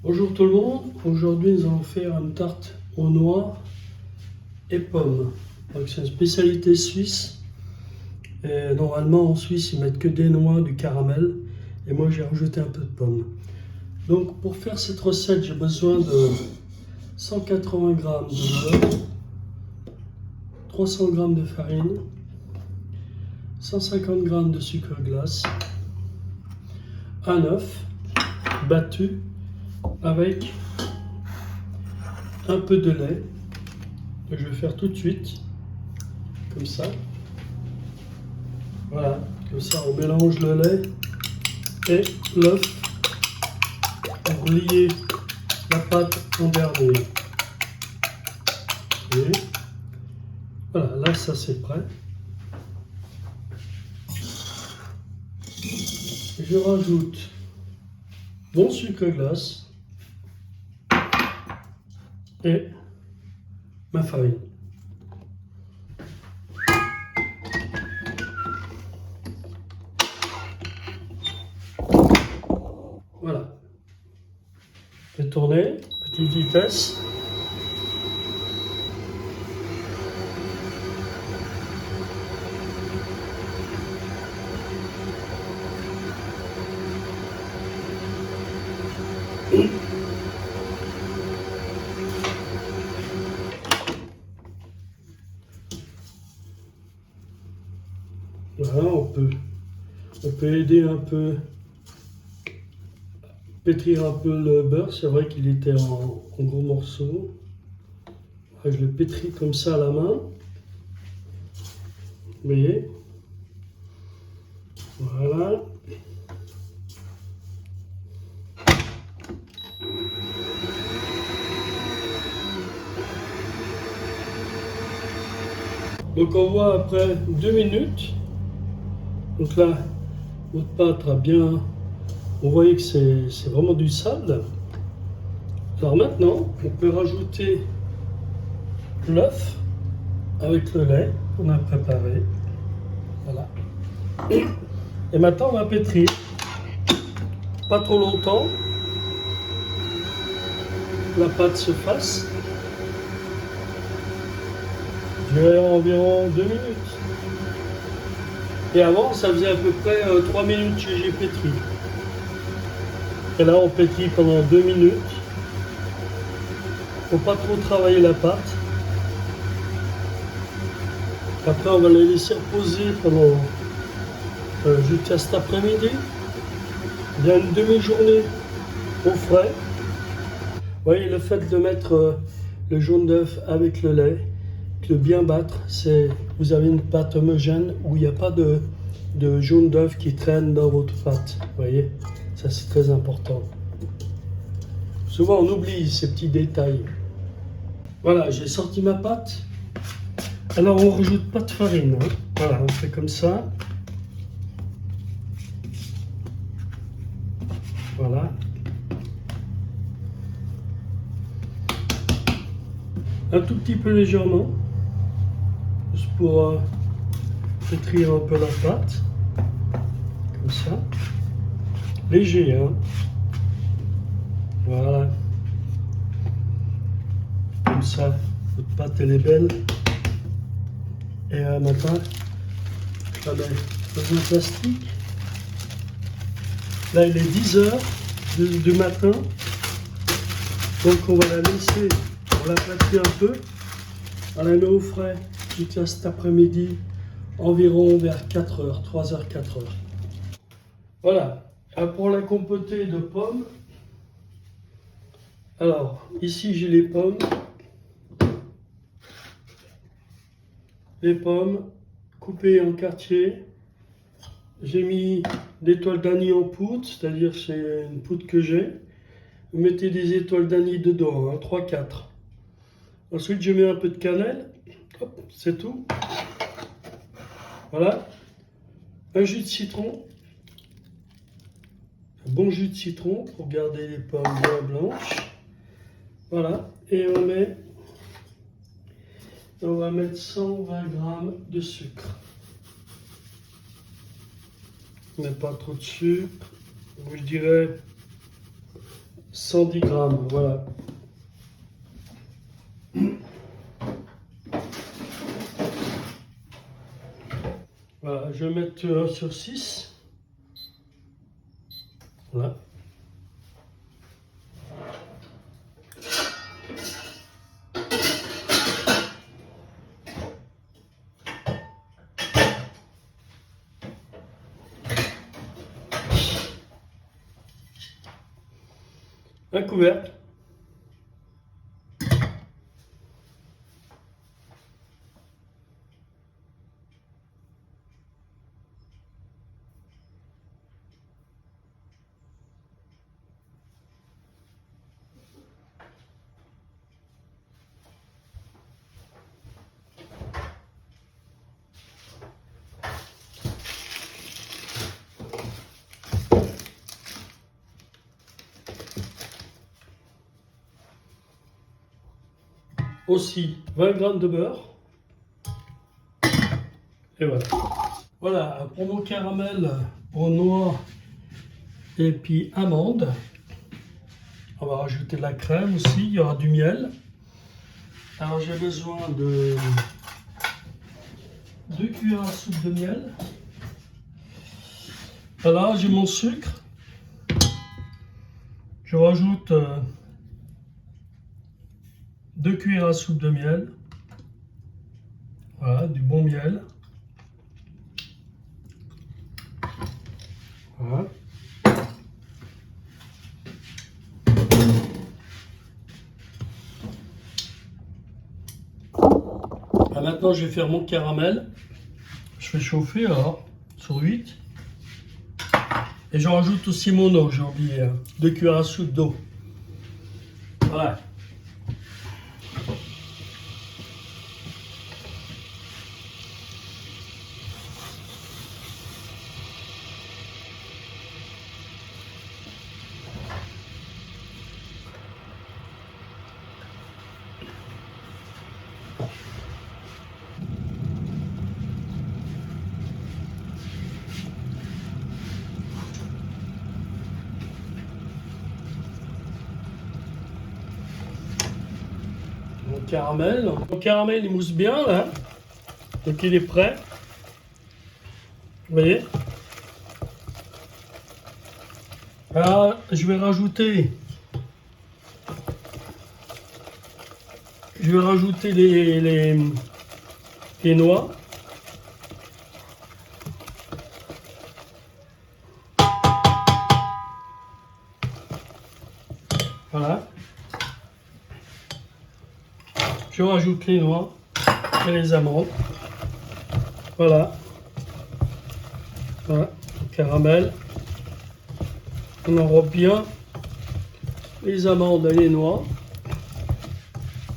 Bonjour tout le monde, aujourd'hui nous allons faire une tarte aux noix et pommes. Donc c'est une spécialité suisse. Et normalement en Suisse ils mettent que des noix, du caramel. Et moi j'ai rajouté un peu de pommes. Donc pour faire cette recette j'ai besoin de 180 g de beurre, 300 g de farine, 150 g de sucre glace, un œuf battu avec un peu de lait. Que je vais faire tout de suite, comme ça. Voilà, comme ça on mélange le lait et l'œuf pour lier la pâte en dernier. Et voilà, là ça c'est prêt. Je rajoute mon sucre glace et ma farine. Voilà. Je vais tourner, petite vitesse. Voilà, on peut aider un peu, pétrir un peu le beurre. C'est vrai qu'il était en gros morceaux. Je le pétris comme ça à la main. Vous voyez? Voilà. Donc on voit après 2 minutes. Donc là, votre pâte a bien... Vous voyez que c'est vraiment du sable. Alors maintenant, on peut rajouter l'œuf avec le lait qu'on a préparé. Voilà. Et maintenant, on va pétrir. Pas trop longtemps. La pâte se fasse. Je dirais environ 2 minutes. Et avant, ça faisait à peu près 3 minutes que j'ai pétri. Et là, on pétrit pendant 2 minutes. Faut pas trop travailler la pâte. Après, on va la laisser reposer pendant jusqu'à cet après-midi. Il y a une demi-journée au frais. Vous voyez, le fait de mettre le jaune d'œuf avec le lait, de bien battre, c'est vous avez une pâte homogène où il n'y a pas de jaune d'œuf qui traîne dans votre pâte. Vous voyez, ça c'est très important. Souvent on oublie ces petits détails. Voilà, j'ai sorti ma pâte. Alors on ne rajoute pas de farine. Hein. Voilà, on fait comme ça. Voilà. Un tout petit peu légèrement. Juste pour pétrir un peu la pâte. Comme ça. Léger, hein. Voilà. Comme ça, votre pâte elle est belle. Et maintenant, je la mets dans un plastique. Là, il est 10 heures du matin. Donc, on va la laisser, on la plaquer un peu. On la met au frais jusqu'à cet après-midi, environ vers 4 heures, 3 heures, 4 heures. Voilà. Pour la compotée de pommes, alors, ici, j'ai les pommes. Les pommes coupées en quartiers. J'ai mis des étoiles d'anis en poudre, c'est-à-dire c'est une poudre que j'ai. Vous mettez des étoiles d'anis dedans, hein, 3-4. Ensuite, je mets un peu de cannelle. Hop, c'est tout. Voilà. Un jus de citron. Un bon jus de citron pour garder les pommes bien blanches. Voilà. Et on va mettre 120 g de sucre. Mais pas trop de sucre. Je dirais 110 grammes, voilà. Voilà, je vais mettre 1 sur 6. Voilà. Un couvercle. Aussi 20 grammes de beurre. Et voilà. Voilà, pour mon caramel aux noix et puis amandes, on va rajouter de la crème aussi, il y aura du miel. Alors j'ai besoin de 2 cuillères à soupe de miel. Voilà, j'ai mon sucre. Je rajoute 2 cuillères à soupe de miel. Voilà, du bon miel. Voilà. Maintenant, je vais faire mon caramel. Je fais chauffer alors sur 8. Et j'en rajoute aussi mon eau, j'ai oublié. 2 cuillères à soupe d'eau. Voilà. Caramel. Le caramel il mousse bien là, donc il est prêt. Vous voyez. Alors je vais rajouter les noix. Voilà. Je rajoute les noix et les amandes. Voilà. Voilà. Le caramel. On enrobe bien les amandes et les noix.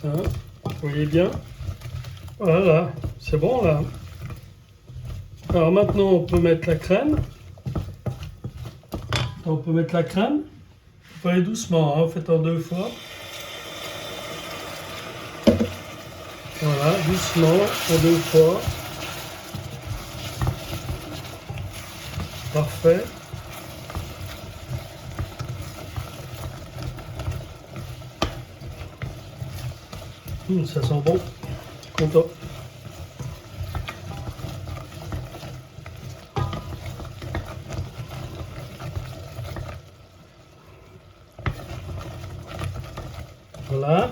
Hein, vous voyez bien. Voilà. C'est bon là. Alors maintenant on peut mettre la crème. On peut mettre la crème. Il faut aller doucement, hein. Faites en 2 fois. Voilà, doucement, en 2 fois. Parfait. Ça sent bon. Content. Voilà.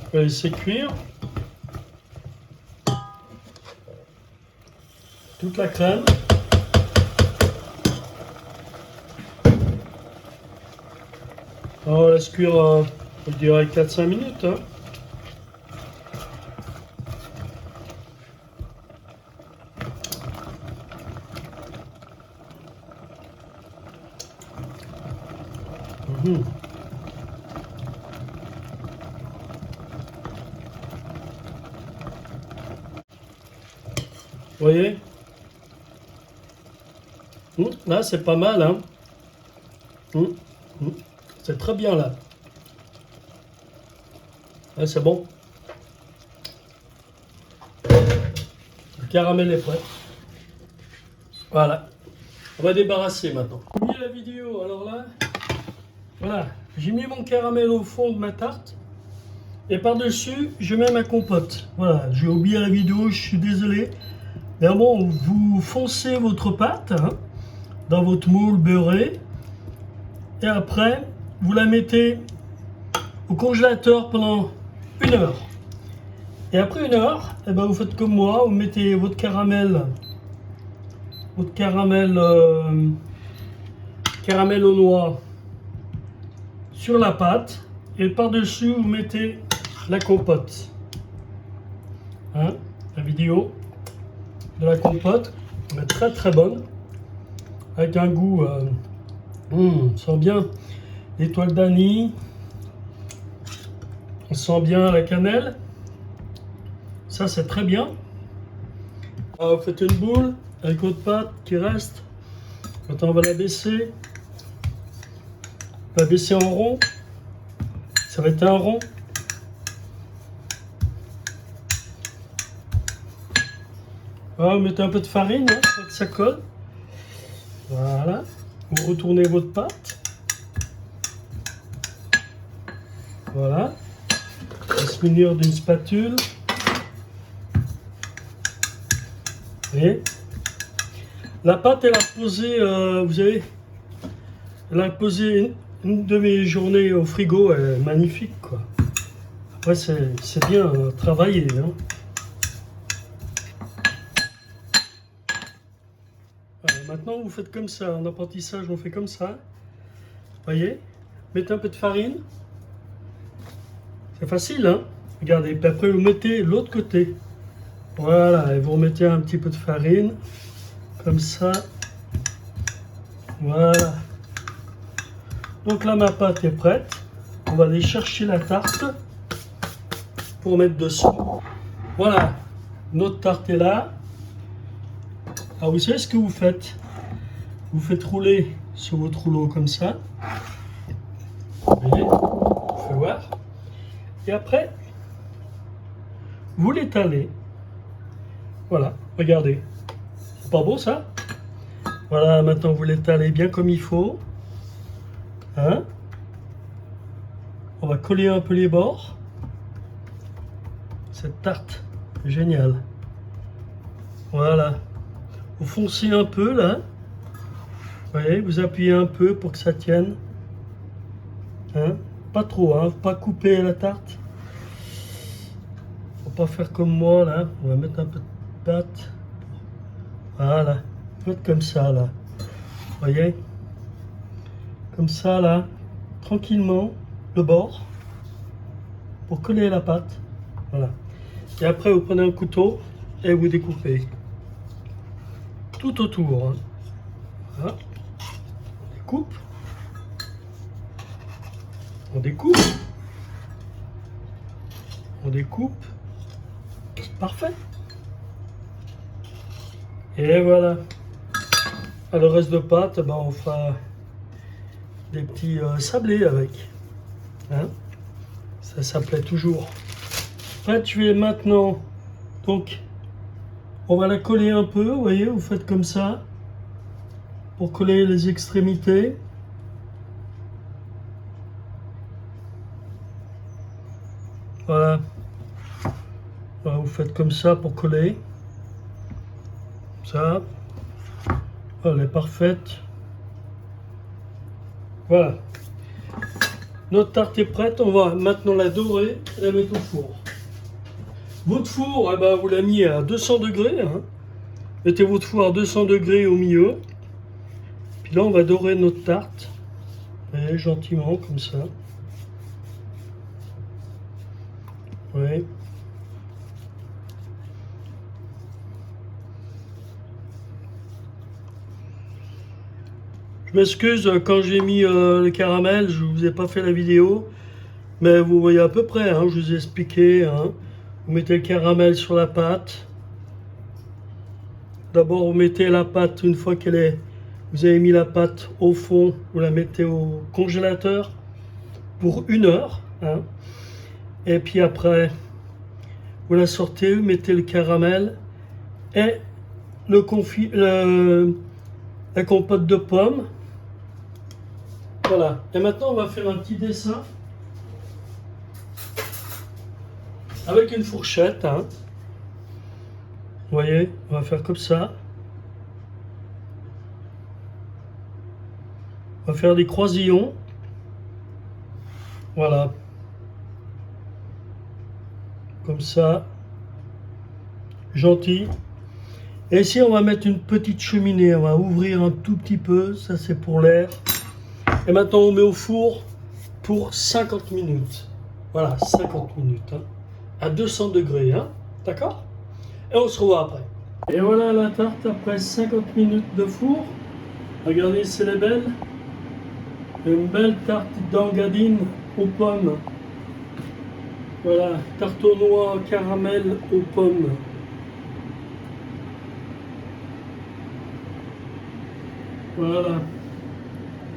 On va laisser cuire toute la crème. On laisse cuire, je dirais 4-5 minutes. Hein. Vous voyez? Là, c'est pas mal. Hein. C'est très bien là. Ouais, c'est bon. Le caramel est prêt. Voilà. On va débarrasser maintenant. J'ai mis la vidéo, alors là, voilà. J'ai mis mon caramel au fond de ma tarte. Et par-dessus, je mets ma compote. Voilà, j'ai oublié la vidéo, je suis désolé. Mais bon, vous foncez votre pâte dans votre moule beurré. Et après, vous la mettez au congélateur pendant 1 heure. Et après 1 heure, eh ben, vous faites comme moi, vous mettez votre caramel caramel aux noix sur la pâte. Et par-dessus, vous mettez la compote. La vidéo de la compote, elle est très très bonne. Avec un goût, on sent bien l'étoile d'anis. On sent bien la cannelle. Ça, c'est très bien. Alors, vous faites une boule avec votre pâte qui reste. Maintenant, on va la baisser. On va baisser en rond. Ça va être un rond. Voilà, vous mettez un peu de farine pour que ça colle. Voilà. Vous retournez votre pâte. Voilà. On va se munir d'une spatule. Et la pâte, elle a posé, vous savez, elle a posé une demi-journée au frigo, elle est magnifique, quoi. Après, c'est bien travaillé. Voilà, maintenant, vous faites comme ça. En apprentissage, on fait comme ça. Voyez, mettez un peu de farine. C'est facile, hein? Regardez, puis après, vous mettez l'autre côté. Voilà, et vous remettez un petit peu de farine, comme ça. Voilà. Donc là, ma pâte est prête. On va aller chercher la tarte pour mettre dessus. Voilà, notre tarte est là. Alors, vous savez ce que vous faites? Vous faites rouler sur votre rouleau comme ça. Vous voyez? Vous faites voir. Et après, vous l'étalez. Voilà, regardez. C'est pas beau ça? Voilà, maintenant vous l'étalez bien comme il faut. On va coller un peu les bords. Cette tarte, c'est génial. Voilà. Vous foncez un peu là. Vous voyez, vous appuyez un peu pour que ça tienne. Pas trop, pas couper la tarte. Faut pas faire comme moi là. On va mettre un peu de pâte. Voilà. Faites comme ça là. Voyez? Comme ça là. Tranquillement. Le bord. Pour coller la pâte. Voilà. Et après vous prenez un couteau et vous découpez. Tout autour. Voilà. On découpe. On découpe. On découpe. Parfait. Et voilà. Le reste de pâte, ben, on fera des petits sablés avec. Ça plaît toujours. Après, je vais maintenant, donc, on va la coller un peu. Vous voyez, vous faites comme ça pour coller les extrémités. Voilà. Voilà, vous faites comme ça pour coller. Ça. Elle est parfaite. Voilà. Notre tarte est prête. On va maintenant la dorer et la mettre au four. Votre four, eh ben, vous l'avez mis à 200 degrés. Mettez votre four à 200 degrés au milieu. Puis là, on va dorer notre tarte. Et gentiment, comme ça. Oui. Je m'excuse, quand j'ai mis le caramel, je ne vous ai pas fait la vidéo. Mais vous voyez à peu près, je vous ai expliqué. Vous mettez le caramel sur la pâte. D'abord, vous mettez la pâte, une fois qu'elle est... Vous avez mis la pâte au fond, vous la mettez au congélateur pour 1 heure. Et puis après, vous la sortez, vous mettez le caramel et la compote de pommes. Voilà. Et maintenant, on va faire un petit dessin avec une fourchette. Hein. Vous voyez, on va faire comme ça. On va faire des croisillons. Voilà. Comme ça. Gentil. Et ici, on va mettre une petite cheminée. On va ouvrir un tout petit peu. Ça, c'est pour l'air. Et maintenant, on met au four pour 50 minutes. Voilà, 50 minutes. Hein, à 200 degrés. Hein, d'accord? Et on se revoit après. Et voilà la tarte après 50 minutes de four. Regardez, c'est les belles. Une belle tarte d'engadine aux pommes. Voilà, tarte aux noix caramel aux pommes. Voilà.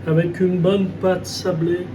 Avec une bonne pâte sablée.